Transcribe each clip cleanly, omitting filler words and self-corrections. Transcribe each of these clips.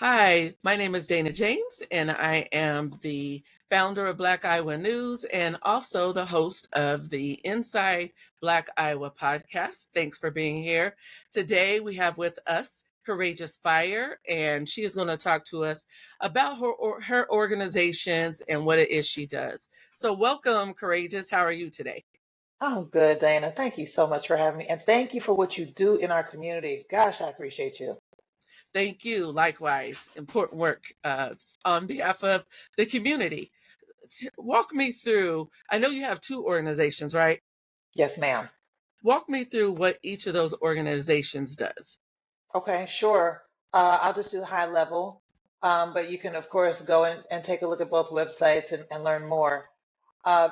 Hi, my name is Dana James, and I am the founder of Black Iowa News and also the host of the Inside Black Iowa podcast. Thanks for being here. Today, we have with us Courageous Fire, and she is going to talk to us about her organizations and what it is she does. So, welcome, Courageous. How are you today? I'm good, Dana. Thank you so much for having me. And thank you for what you do in our community. Gosh, I appreciate you. Thank you. Likewise, important work on behalf of the community. Walk me through. I know you have two organizations, right? Yes, ma'am. Walk me through what each of those organizations does. Okay, sure. I'll just do high level, but you can, of course, go and take a look at both websites and learn more.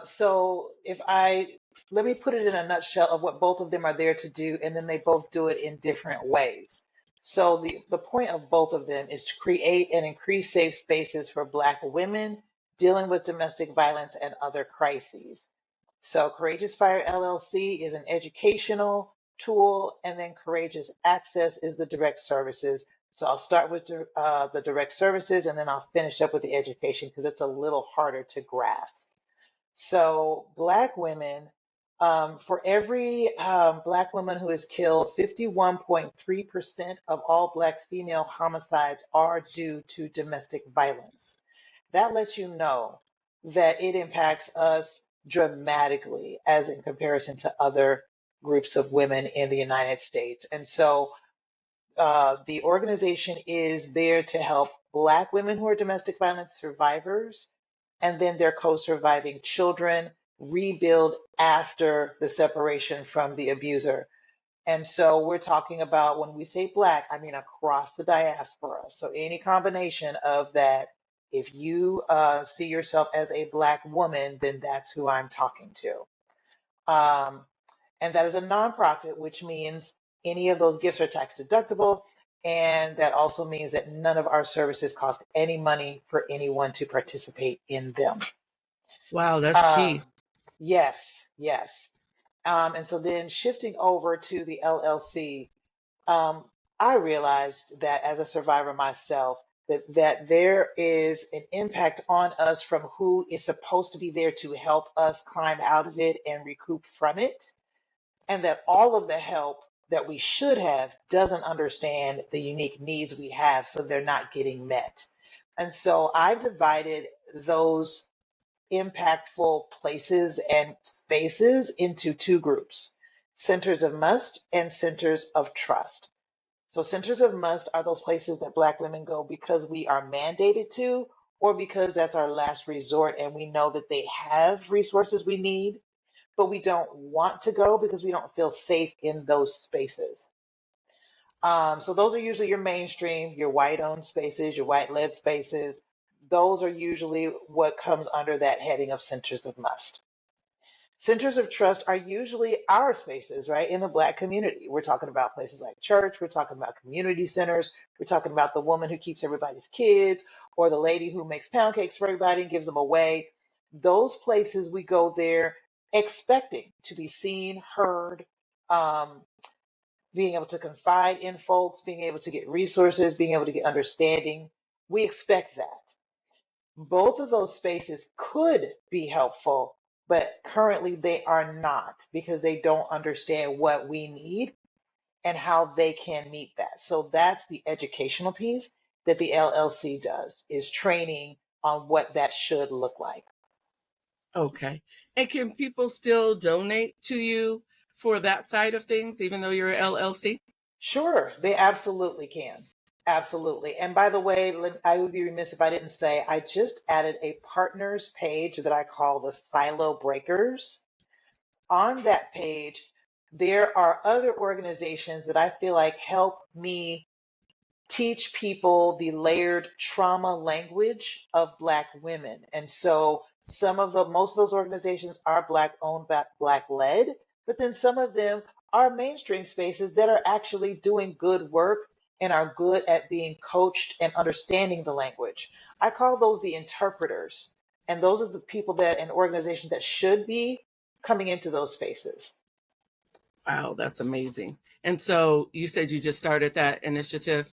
So let me put it in a nutshell of what both of them are there to do, and then they both do it in different ways. So the point of both of them is to create and increase safe spaces for Black women dealing with domestic violence and other crises. So Courageous Fire LLC is an educational tool, and then Courageous Access is the direct services. So I'll start with the direct services, and then I'll finish up with the education because it's a little harder to grasp. So, Black women, for every Black woman who is killed, 51.3% of all Black female homicides are due to domestic violence. That lets you know that it impacts us dramatically as in comparison to other groups of women in the United States. And so the organization is there to help Black women who are domestic violence survivors and then their co surviving children rebuild after the separation from the abuser. And so we're talking about when we say Black, I mean across the diaspora. So any combination of that, if you see yourself as a Black woman, then that's who I'm talking to. Um, and that is a nonprofit, which means any of those gifts are tax deductible. And that also means that none of our services cost any money for anyone to participate in them. Wow, that's key. Um, yes, yes. And so then shifting over to the LLC, um, I realized that as a survivor myself, that there is an impact on us from who is supposed to be there to help us climb out of it and recoup from it, and that all of the help that we should have doesn't understand the unique needs we have, so they're not getting met. And so I've divided those impactful places and spaces into two groups: centers of must and centers of trust. So, centers of must are those places that Black women go because we are mandated to, or because that's our last resort and we know that they have resources we need, but we don't want to go because we don't feel safe in those spaces. So those are usually your mainstream, your white-owned spaces, your white-led spaces. Those are usually what comes under that heading of centers of must. Centers of trust are usually our spaces, right? In the Black community. We're talking about places like church, we're talking about community centers, we're talking about the woman who keeps everybody's kids, or the lady who makes pound cakes for everybody and gives them away. Those places we go there expecting to be seen, heard, um, being able to confide in folks, being able to get resources, being able to get understanding. We expect that. Both of those spaces could be helpful, but currently they are not because they don't understand what we need and how they can meet that. So that's the educational piece that the LLC does, is training on what that should look like. Okay. And can people still donate to you for that side of things, even though you're a LLC? Sure, they absolutely can. Absolutely. And by the way, I would be remiss if I didn't say I just added a partners page that I call the Silo Breakers. On that page, there are other organizations that I feel like help me teach people the layered trauma language of Black women. And so most of those organizations are Black owned, Black led, but then some of them are mainstream spaces that are actually doing good work and are good at being coached and understanding the language. I call those the interpreters. And those are the people that and organizations that should be coming into those spaces. Wow, that's amazing. And so you said you just started that initiative?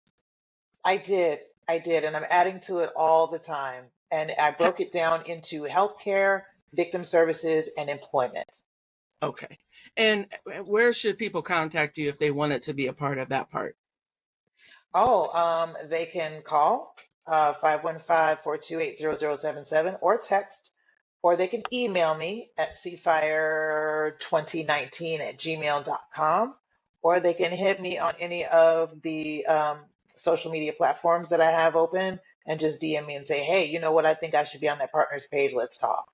I did. I did, and I'm adding to it all the time. And I Ha- broke it down into healthcare, victim services, and employment. Okay. And where should people contact you if they wanted to be a part of that part? Oh, they can call 515-428-0077 or text, or they can email me at cfire2019@gmail.com, or they can hit me on any of the social media platforms that I have open and just DM me and say, hey, you know what? I think I should be on that partners page. Let's talk.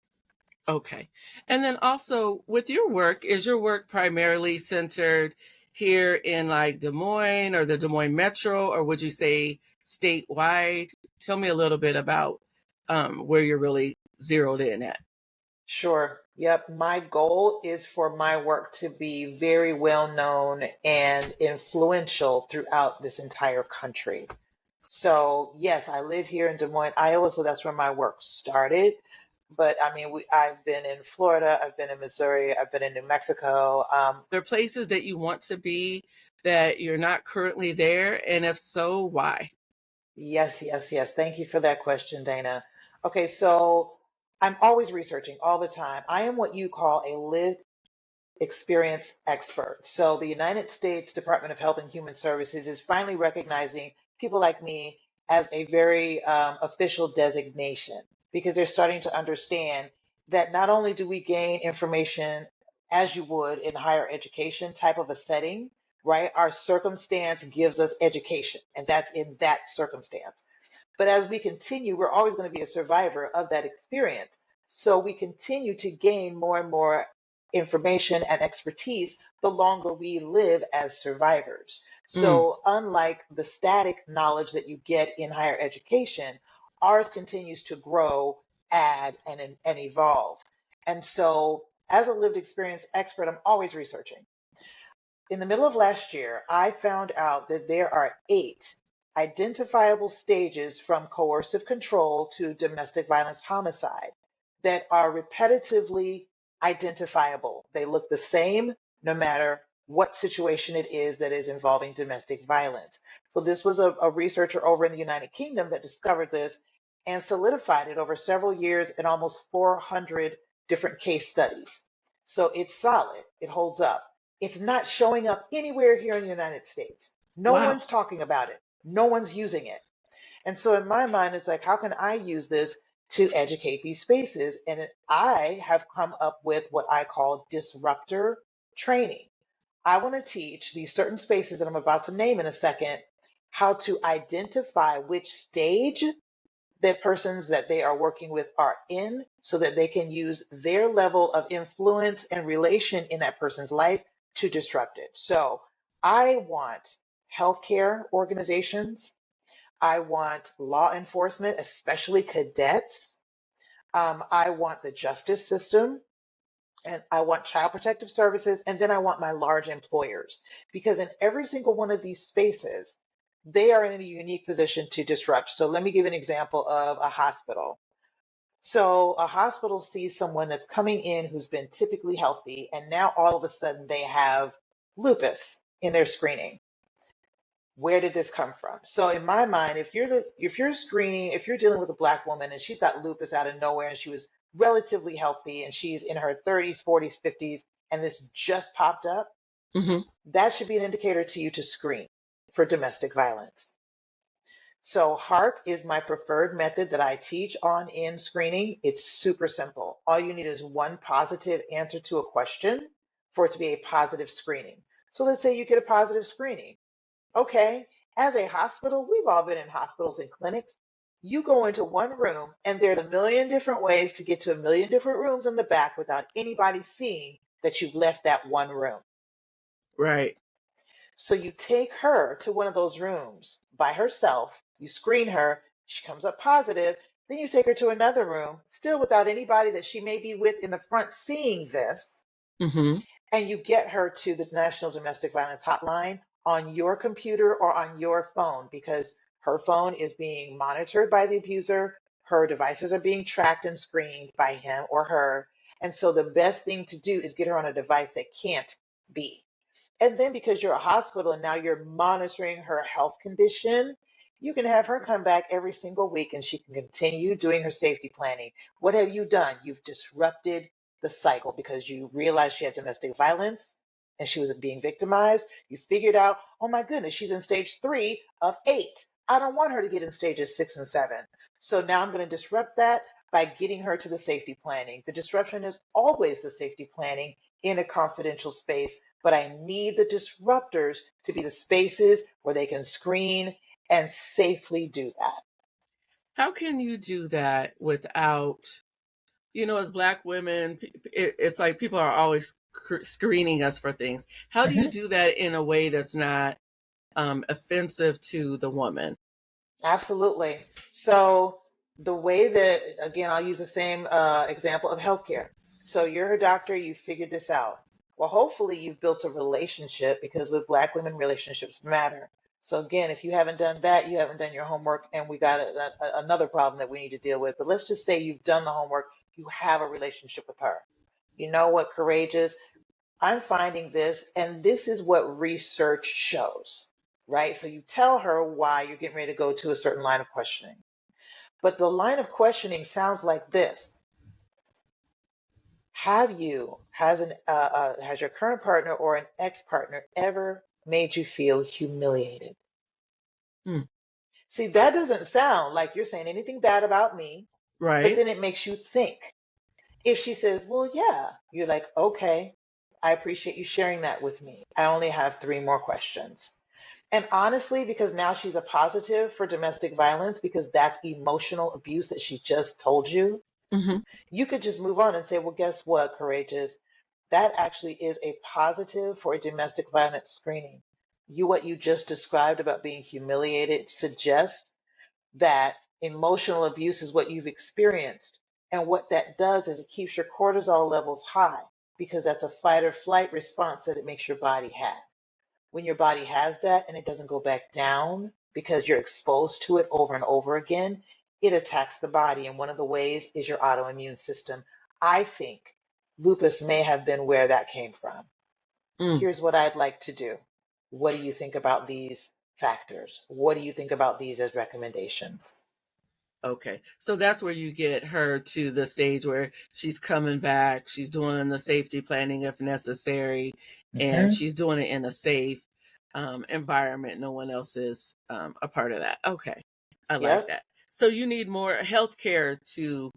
Okay. And then also with your work, is your work primarily centered here in like Des Moines or the Des Moines Metro, or would you say statewide? Tell me a little bit about where you're really zeroed in at. Sure. Yep. My goal is for my work to be very well known and influential throughout this entire country. So, yes, I live here in Des Moines, Iowa, so that's where my work started. But I mean, I've been in Florida, I've been in Missouri, I've been in New Mexico. There are places that you want to be that you're not currently there, and if so, why? Yes, yes, yes. Thank you for that question, Dana. Okay, so I'm always researching all the time. I am what you call a lived experience expert. So the United States Department of Health and Human Services is finally recognizing people like me as a very official designation because they're starting to understand that not only do we gain information as you would in higher education type of a setting, right? Our circumstance gives us education, and that's in that circumstance. But as we continue, we're always going to be a survivor of that experience. So we continue to gain more and more information and expertise the longer we live as survivors. Mm, So, unlike the static knowledge that you get in higher education, ours continues to grow, add, and evolve. And so, as a lived experience expert, I'm always researching. In the middle of last year, I found out that there are 8 identifiable stages from coercive control to domestic violence homicide that are repetitively identifiable. They look the same no matter what situation it is that is involving domestic violence. So, this was a researcher over in the United Kingdom that discovered this and solidified it over several years and almost 400 different case studies. So, it's solid, it holds up. It's not showing up anywhere here in the United States. No wow. one's talking about it. No one's using it. And so in my mind, it's like, how can I use this to educate these spaces? And I have come up with what I call disruptor training. I want to teach these certain spaces that I'm about to name in a second how to identify which stage the persons that they are working with are in so that they can use their level of influence and relation in that person's life to disrupt it. So I want healthcare organizations. I want law enforcement, especially cadets. I want the justice system and I want child protective services, and then I want my large employers. Because in every single one of these spaces, they are in a unique position to disrupt. So let me give an example of a hospital. So a hospital sees someone that's coming in who's been typically healthy, and now all of a sudden they have lupus in their screening. Where did this come from? So in my mind, if you're screening, if you're dealing with a black woman and she's got lupus out of nowhere and she was relatively healthy and she's in her 30s, 40s, 50s, and this just popped up, Hmm. that should be an indicator to you to screen for domestic violence. So HARK is my preferred method that I teach on in screening. It's super simple. All you need is one positive answer to a question for it to be a positive screening. So let's say you get a positive screening. Okay, as a hospital, we've all been in hospitals and clinics. You go into one room and there's a million different ways to get to a million different rooms in the back without anybody seeing that you've left that one room. Right. So you take her to one of those rooms by herself, you screen her, she comes up positive, then you take her to another room, still without anybody that she may be with in the front seeing this, Hmm. and you get her to the National Domestic Violence Hotline on your computer or on your phone because her phone is being monitored by the abuser, her devices are being tracked and screened by him or her. And so the best thing to do is get her on a device that can't be. And then because you're a hospital and now you're monitoring her health condition, You can have her come back every single week and she can continue doing her safety planning. What have you done? You've disrupted the cycle because you realized she had domestic violence and she was being victimized. You figured out, oh my goodness, she's in stage 3 of 8. I don't want her to get in stages 6 and 7. So now I'm going to disrupt that by getting her to the safety planning. The disruption is always the safety planning in a confidential space, but I need the disruptors to be the spaces where they can screen and safely do that. How can you do that without, as Black women, it's like people are always screening us for things. How do you do that in a way that's not offensive to the woman? Absolutely. So the way that, again, I'll use the same example of healthcare. So you're her doctor, you figured this out. Well, hopefully you've built a relationship because with Black women, relationships matter. So again, if you haven't done that, you haven't done your homework, and we got another problem that we need to deal with. But let's just say you've done the homework, you have a relationship with her. You know what, Courageous? I'm finding this, and this is what research shows, right? So you tell her why you're getting ready to go to a certain line of questioning. But the line of questioning sounds like this. Has your current partner or an ex-partner ever made you feel humiliated? Hmm. See, that doesn't sound like you're saying anything bad about me, but Right. then it makes you think. If she says, well, yeah, you're like, okay, I appreciate you sharing that with me. I only have 3 more questions. And honestly, because now she's a positive for domestic violence, because that's emotional abuse that she just told you, Hmm. you could just move on and say, well, guess what, Courageous? That actually is a positive for a domestic violence screening. What you just described about being humiliated suggests that emotional abuse is what you've experienced. And what that does is it keeps your cortisol levels high because that's a fight or flight response that it makes your body have. When your body has that and it doesn't go back down because you're exposed to it over and over again, it attacks the body. And one of the ways is your autoimmune system. I think lupus may have been where that came from. Mm. Here's what I'd like to do. What do you think about these factors? What do you think about these as recommendations? Okay. So that's where you get her to the stage where she's coming back, she's doing the safety planning if necessary, and Mhm. she's doing it in a safe environment. No one else is a part of that. Okay. I like Yep, that. So you need more healthcare to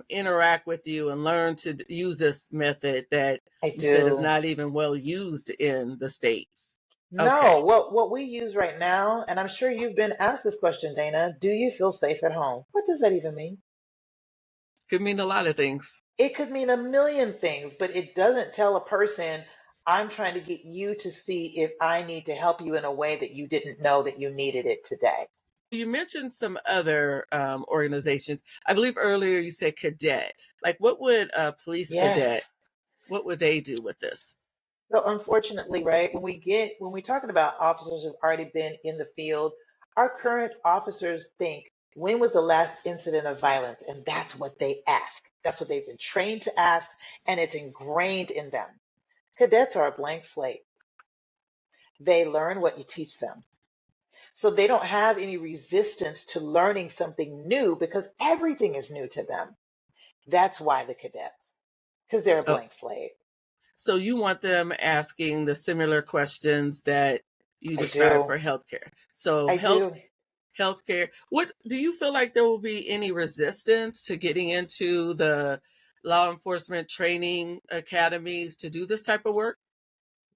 interact with you and learn to use this method that I you said is do. not even well used in the States. No, Okay. what we use right now, and I'm sure you've been asked this question, Dana, do you feel safe at home? What does that even mean? Could mean a lot of things. It could mean a million things, but it doesn't tell a person, I'm trying to get you to see if I need to help you in a way that you didn't know that you needed it today. You mentioned some other organizations. I believe earlier you said cadet. Like, what would a police cadet? Yes. What would they do with this? So unfortunately, right, when we're talking about officers who've already been in the field, our current officers think, when was the last incident of violence? And that's what they ask. That's what they've been trained to ask, and it's ingrained in them. Cadets are a blank slate. They learn what you teach them. So they don't have any resistance to learning something new because everything is new to them. That's why the cadets, because they're a Oh, blank slate. so you want them asking the similar questions that you I described do. for healthcare. So I do. healthcare. What do you feel like there will be any resistance to getting into the law enforcement training academies to do this type of work?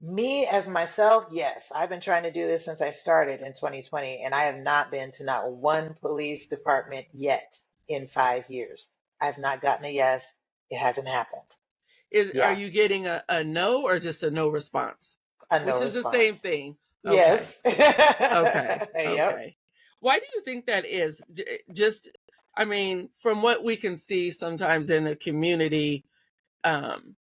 Me as myself, yes. I've been trying to do this since I started in 2020, and I have not been to not one police department yet in 5 years. I've not gotten a yes. It hasn't happened. Are Yeah, you getting a no or just a no response? a no Which is the same response. thing. Okay. Yes. Okay. Yep. Okay. Why do you think that is? Just, I mean, from what we can see sometimes in the community, um,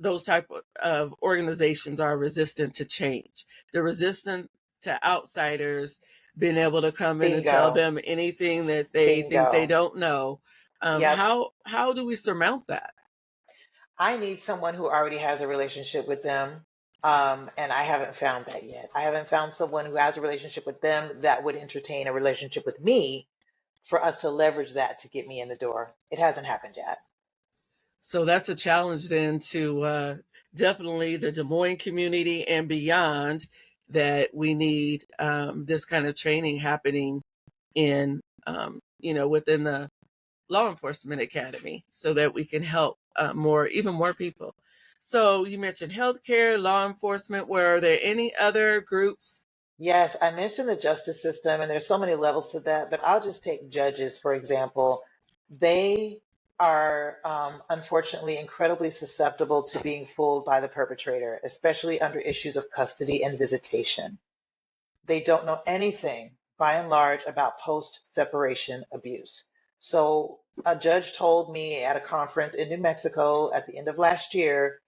those type of organizations are resistant to change. They're resistant to outsiders being able to come in and tell Bingo. them anything that they think they Bingo. don't know. Yep. How do we surmount that? I need someone who already has a relationship with them. And I haven't found that yet. I haven't found someone who has a relationship with them that would entertain a relationship with me for us to leverage that to get me in the door. It hasn't happened yet. So that's a challenge then to definitely the Des Moines community and beyond, that we need this kind of training happening in, within the law enforcement academy, so that we can help even more people. So you mentioned healthcare, law enforcement. Were there any other groups? Yes, I mentioned the justice system, and there's so many levels to that, but I'll just take judges, for example. They are unfortunately incredibly susceptible to being fooled by the perpetrator, especially under issues of custody and visitation. They don't know anything, by and large, about post-separation abuse. So a judge told me at a conference in New Mexico at the end of last year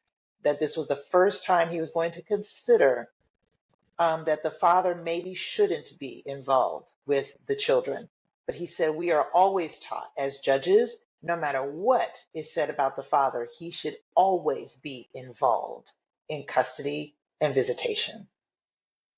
that this was the first time he was going to consider that the father maybe shouldn't be involved with the children. But he said, we are always taught as judges, no matter what is said about the father, he should always be involved in custody and visitation.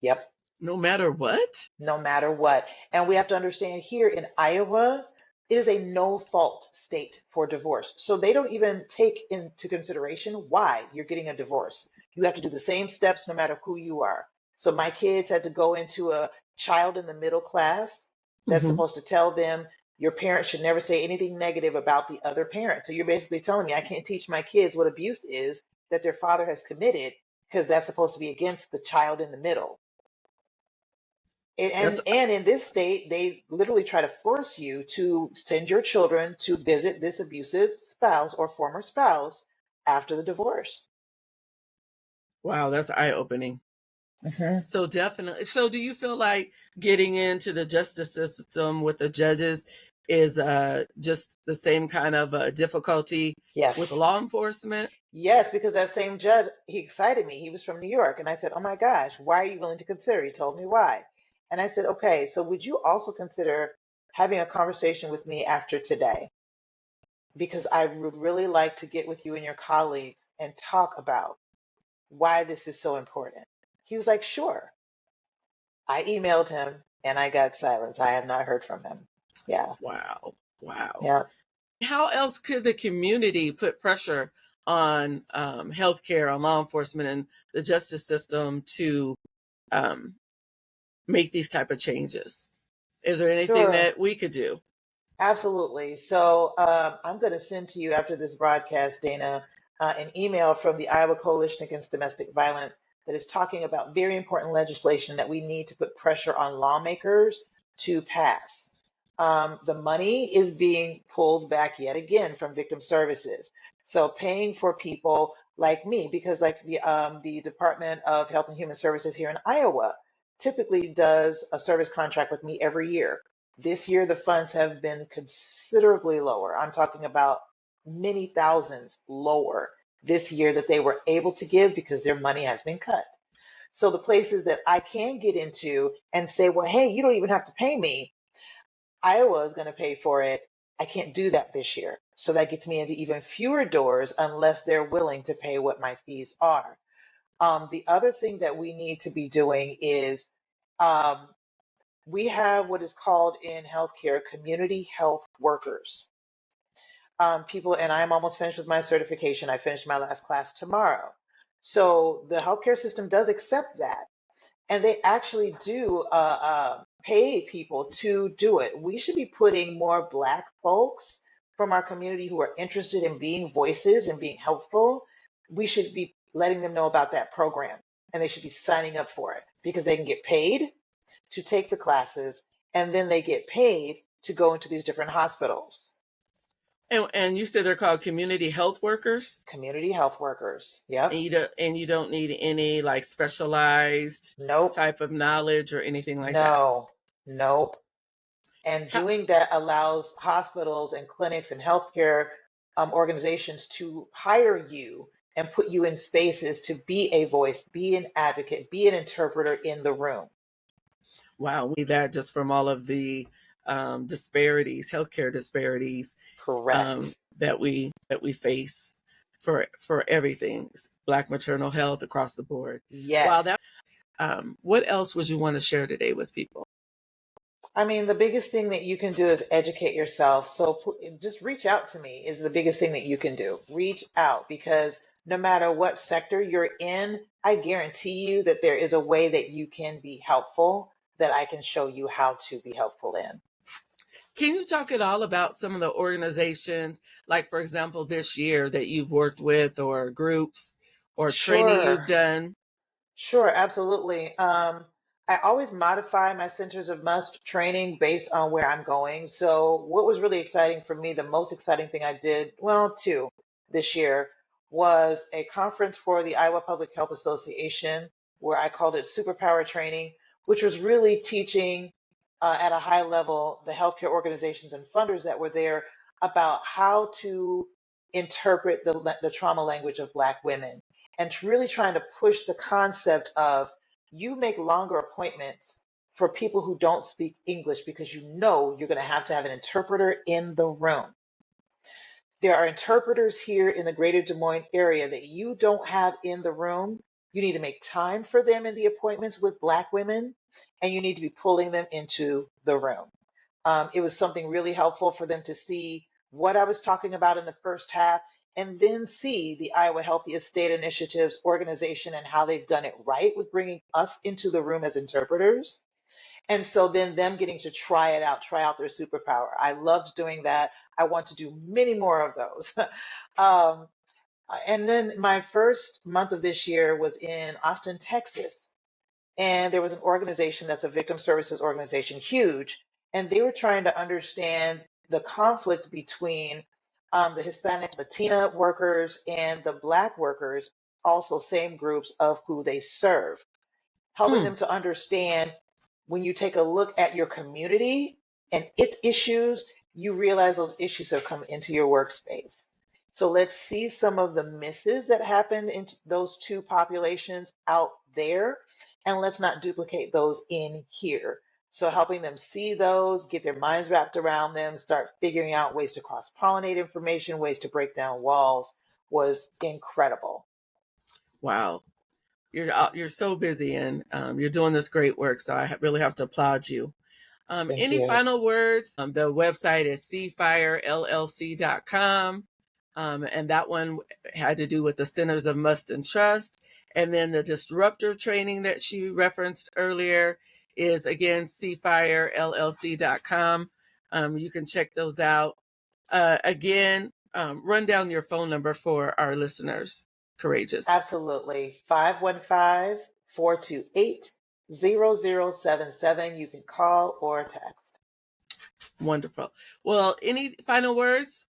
Yep, No matter what? no matter what. And we have to understand here in Iowa, it is a no fault state for divorce. So they don't even take into consideration why you're getting a divorce. You have to do the same steps no matter who you are. So my kids had to go into a child in the middle class that's Hmm. supposed to tell them your parents should never say anything negative about the other parent. So you're basically telling me I can't teach my kids what abuse is that their father has committed because that's supposed to be against the child in the middle. And, That's and and in this state, they literally try to force you to send your children to visit this abusive spouse or former spouse after the divorce. wow. That's eye opening. Hmm. So definitely. So do you feel like getting into the justice system with the judges is just the same kind of difficulty with Yes. law enforcement? Yes, because that same judge, he excited me. He was from New York. And I said, oh my gosh, why are you willing to consider? He told me why. And I said, okay, so would you also consider having a conversation with me after today? Because I would really like to get with you and your colleagues and talk about why this is so important. He was like, sure. I emailed him and I got silence. I have not heard from him. Yeah. Wow. Wow. Yeah. How else could the community put pressure on healthcare, on law enforcement, and the justice system to um, make these type of changes? Is there anything Sure. that we could do? Absolutely. So I'm going to send to you after this broadcast, Dana, an email from the Iowa Coalition Against Domestic Violence that is talking about very important legislation that we need to put pressure on lawmakers to pass. The money is being pulled back yet again from victim services. So paying for people like me, because like the Department of Health and Human Services here in Iowa typically does a service contract with me every year. This year, the funds have been considerably lower. I'm talking about many thousands lower this year that they were able to give because their money has been cut. So the places that I can get into and say, well, hey, you don't even have to pay me. Iowa is going to pay for it. I can't do that this year. So that gets me into even fewer doors unless they're willing to pay what my fees are. The other thing that we need to be doing is um, we have what is called in healthcare community health workers. People, and I'm almost finished with my certification. I finished my last class tomorrow. So the healthcare system does accept that, and they actually do pay people to do it. We should be putting more Black folks from our community who are interested in being voices and being helpful. We should be letting them know about that program, and they should be signing up for it because they can get paid to take the classes, and then they get paid to go into these different hospitals. And you said they're called community health workers, Community health workers. and Yep. you don't need any like specialized Nope. type of knowledge or anything like that. No. Nope. And How, doing that allows hospitals and clinics and healthcare organizations to hire you and put you in spaces to be a voice, be an advocate, be an interpreter in the room. wow, we need that just from all of the disparities, healthcare disparities Correct. that we face for everything. Black maternal health across the board. Wow, Yes. what else would you want to share today with people? I mean, the biggest thing that you can do is educate yourself. So just reach out to me is the biggest thing that you can do. Reach out because no matter what sector you're in, I guarantee you that there is a way that you can be helpful that I can show you how to be helpful in. Can you talk at all about some of the organizations, like, for example, this year that you've worked with, or groups or training you've Sure. done? Sure, absolutely. I always modify my centers of must training based on where I'm going. So, what was really exciting for me, the most exciting thing I did, well, two this year, was a conference for the Iowa Public Health Association, where I called it Superpower Training, which was really teaching at a high level the healthcare organizations and funders that were there about how to interpret the trauma language of Black women and really trying to push the concept of you make longer appointments for people who don't speak English because you know you're going to have an interpreter in the room. There are interpreters here in the greater Des Moines area that you don't have in the room. You need to make time for them in the appointments with Black women, and you need to be pulling them into the room. It was something really helpful for them to see what I was talking about in the first half and then see the Iowa Healthiest State Initiatives organization and how they've done it right with bringing us into the room as interpreters. And so then them getting to try it out, try out their superpower. I loved doing that. I want to do many more of those. um, and then my first month of this year was in Austin, Texas. And there was an organization that's a victim services organization, huge, and they were trying to understand the conflict between the Hispanic Latina workers and the Black workers, also same groups of who they serve, helping Hmm. them to understand when you take a look at your community and its issues, you realize those issues have come into your workspace. So let's see some of the misses that happened in those two populations out there, and let's not duplicate those in here. So helping them see those, get their minds wrapped around them, start figuring out ways to cross-pollinate information, ways to break down walls was incredible. Wow. You're so busy, and you're doing this great work. So I really have to applaud you. Thank Any you. final words? The website is cfirellc.com. And that one had to do with the Centers of Must and Trust. And then the disruptor training that she referenced earlier is, again, cfirellc.com. You can check those out. Again, run down your phone number for our listeners, Courageous. Absolutely. 515-428-0077. You can call or text. Wonderful. Well, any final words?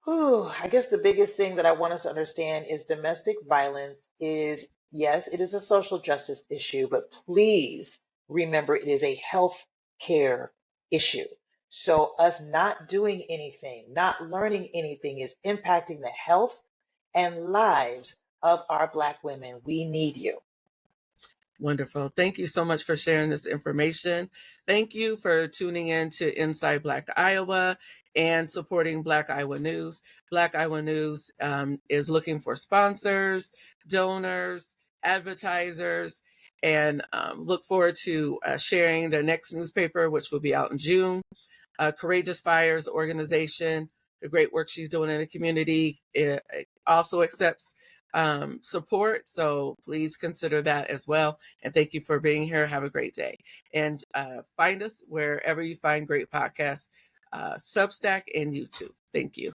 Whew, I guess the biggest thing that I want us to understand is domestic violence is, yes, it is a social justice issue, but please remember it is a health care issue. So us not doing anything, not learning anything is impacting the health and lives of our Black women. We need you. Wonderful. Thank you so much for sharing this information. Thank you for tuning in to Inside Black Iowa and supporting Black Iowa News. Black Iowa News is looking for sponsors, donors, advertisers, and look forward to sharing the next newspaper, which will be out in June. Courageous Fires organization, the great work she's doing in the community, it also accepts support. So please consider that as well. And thank you for being here. Have a great day. And find us wherever you find great podcasts, Substack and YouTube. Thank you.